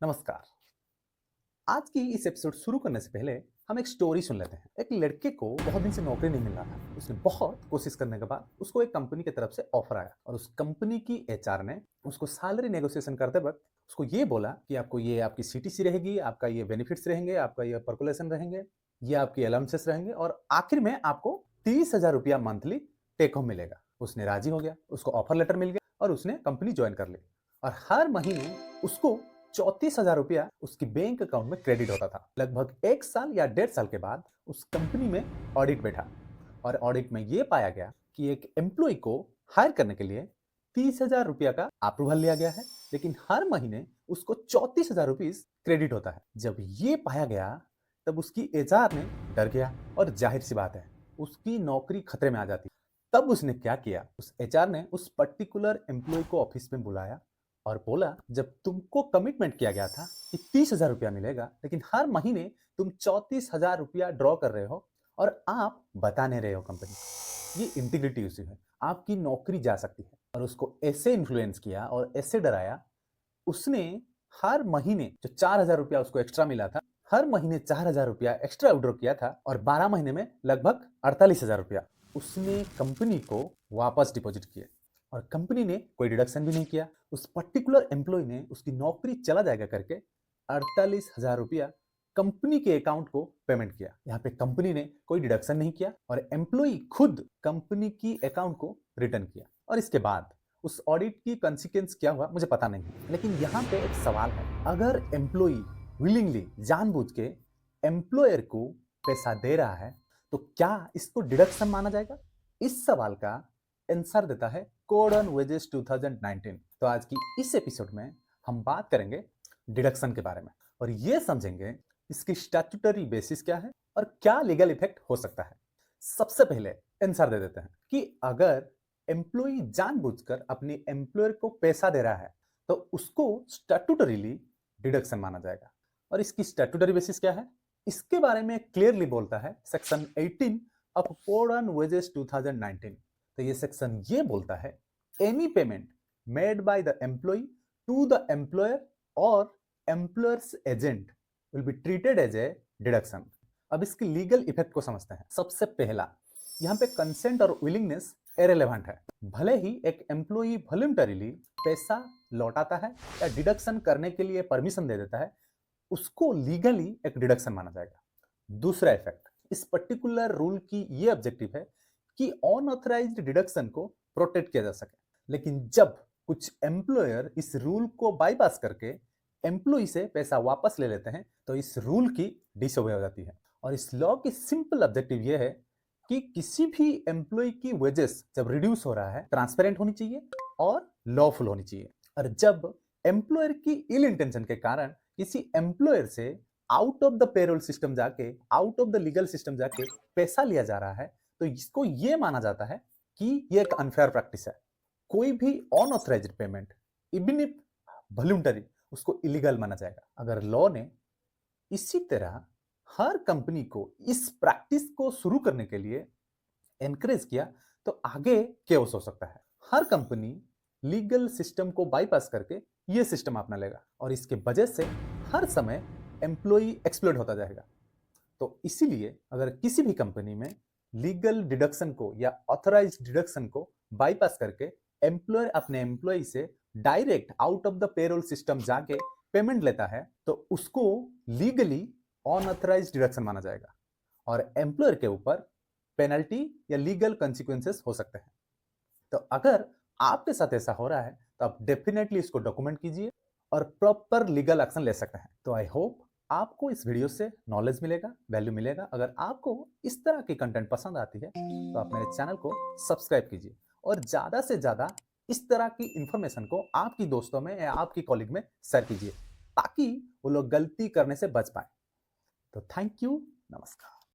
नमस्कार। आज की इस एपिसोड शुरू करने से पहले हम एक स्टोरी सुन लेते हैं। एक लड़के को बहुत दिन से नौकरी नहीं मिल रहा था। उसने बहुत कोशिश करने के बाद उसको एक कंपनी की तरफ से ऑफर आया और उस कंपनी की एचआर ने उसको सैलरी नेगोशिएशन करते वक्त उसको ये बोला कि आपको ये आपकी सीटीसी रहेगी, आपका ये बेनिफिट्स रहेंगे, आपका ये पर्कुलेशन रहेंगे, ये आपकी अलाउंसेस रहेंगे और आखिर में आपको 30,000 रुपया मंथली टेक होम मिलेगा। उसने राजी हो गया, उसको ऑफर लेटर मिल गया और उसने कंपनी ज्वाइन कर ली और हर महीने उसको 34,000 रुपया उसकी बैंक अकाउंट में क्रेडिट होता था। लगभग 1 साल या 1.5 साल के बाद उस कंपनी में ऑडिट बैठा और ऑडिट में यह पाया गया कि एक एम्प्लॉय को हायर करने के लिए 30,000 रुपया का अप्रूवल लिया गया है, लेकिन हर महीने उसको 34,000 रुपीज क्रेडिट होता है। जब ये पाया गया तब उसकी एचआर ने डर गया और जाहिर सी बात है उसकी नौकरी खतरे में आ जाती। तब उसने क्या किया, उस एचआर ने उस पर्टिकुलर एम्प्लॉय को ऑफिस में बुलाया और बोला, जब तुमको कमिटमेंट किया गया था कि 30,000 रुपया मिलेगा, लेकिन हर महीने तुम 34,000 रुपया ड्रॉ कर रहे हो और आप बता नहीं रहे हो कंपनी को, ये इंटीग्रिटी इश्यू है, आपकी नौकरी जा सकती है। और उसको ऐसे इन्फ्लुएंस किया और ऐसे डराया, उसने हर महीने जो 4,000 रुपया उसको एक्स्ट्रा मिला था, हर महीने 4,000 रुपया एक्स्ट्रा विड्रॉ किया था और 12 महीने में लगभग 48,000 रुपया उसने कंपनी को वापस डिपॉजिट किया और कंपनी ने कोई डिडक्शन भी नहीं किया। उस पर्टिकुलर एम्प्लॉय ने उसकी नौकरी चला जाएगा करके 48,000 रुपया कंपनी के अकाउंट को पेमेंट किया। यहाँ पे कंपनी ने कोई डिडक्शन नहीं किया और एम्प्लॉय खुद कंपनी की अकाउंट को रिटर्न किया। और इसके बाद उस ऑडिट की कंसिक्वेंस क्या हुआ मुझे पता नहीं, लेकिन यहाँ पे एक सवाल है, अगर एम्प्लॉय विलिंगली जानबूझ के एम्प्लॉयर को पैसा दे रहा है तो क्या इसको डिडक्शन माना जाएगा? इस सवाल का आंसर देता है कोड ऑन वेजेस 2019। तो आज की इस एपिसोड में हम बात करेंगे डिडक्शन के बारे में और ये समझेंगे इसकी स्टैट्यूटरी बेसिस क्या है और क्या लीगल इफेक्ट हो सकता है। सबसे पहले आंसर दे देते हैं कि अगर एम्प्लॉय जानबूझकर अपने एम्प्लॉयर को पैसा दे रहा है तो उसको स्टैट्यूटरीली डिडक्शन माना जाएगा। और इसकी स्टैट्यूटरी बेसिस क्या है, इसके बारे में क्लियरली बोलता है section 18 of code on wages 2019। तो ये सेक्शन ये बोलता है, any payment made by the employee to the employer और employers agent will be treated as a deduction. अब इसकी लीगल इफेक्ट को समझते हैं। सबसे पहला, यहाँ पे कंसेंट और विलिंगनेस इररिलेवेंट है। भले ही एक एम्प्लॉय वॉलंटरीली पैसा लौटाता है या डिडक्शन करने के लिए परमिशन दे देता है, उसको लीगली एक डिडक्शन माना जाएगा। दूसरा इफेक्ट, इस पर्टिकुलर रूल की ये ऑब्जेक्टिव है कि अनऑथराइज्ड डिडक्शन को प्रोटेक्ट किया जा सके। लेकिन जब कुछ एम्प्लॉयर इस रूल को बाईपास करके एम्प्लॉय से पैसा वापस ले लेते हैं तो इस रूल की डिसओबे हो जाती है। और इस लॉ की सिंपल ऑब्जेक्टिव ये है कि किसी भी एम्प्लॉय की वेजेस जब रिड्यूस हो रहा है, ट्रांसपेरेंट होनी चाहिए और लॉफुल होनी चाहिए। और जब एम्प्लॉयर की इल इंटेंशन के कारण किसी एम्प्लॉयर से out of the payroll system जाके, out of the legal system जाके पैसा लिया जा रहा है, तो इसको यह माना जाता है कि यह एक अनफेयर प्रैक्टिस है। कोई भी unauthorised payment even if voluntary, उसको इलीगल माना जाएगा। अगर लॉ ने इसी तरह हर कंपनी को इस प्रैक्टिस को शुरू करने के लिए एनकरेज किया तो आगे केओस हो सकता है। हर कंपनी लीगल सिस्टम को बाईपास करके ये सिस्टम अपना लेगा और इसके वजह से हर समय एम्प्लॉय एक्सप्लॉइट होता जाएगा। तो इसीलिए अगर किसी भी कंपनी में लीगल डिडक्शन को या ऑथराइज्ड डिडक्शन को बाईपास करके एम्प्लॉयर अपने एम्प्लॉय से direct out of the payroll system जाके पेमेंट लेता है तो उसको लीगली अनऑथराइज्ड डिडक्शन माना जाएगा और एम्प्लॉयर के ऊपर पेनल्टी या लीगल कंसिक्वेंसेस हो सकते हैं। तो अगर आपके साथ ऐसा हो रहा है तो आप डेफिनेटली इसको डॉक्यूमेंट कीजिए और प्रॉपर लीगल एक्शन ले सकते हैं। तो आई होप आपको इस वीडियो से नॉलेज मिलेगा, वैल्यू मिलेगा। अगर आपको इस तरह की कंटेंट पसंद आती है तो आप मेरे चैनल को सब्सक्राइब कीजिए और ज़्यादा से ज़्यादा इस तरह की इंफॉर्मेशन को आपकी दोस्तों में या आपकी कॉलीग में शेयर कीजिए ताकि वो लोग गलती करने से बच पाए। तो थैंक यू, नमस्कार।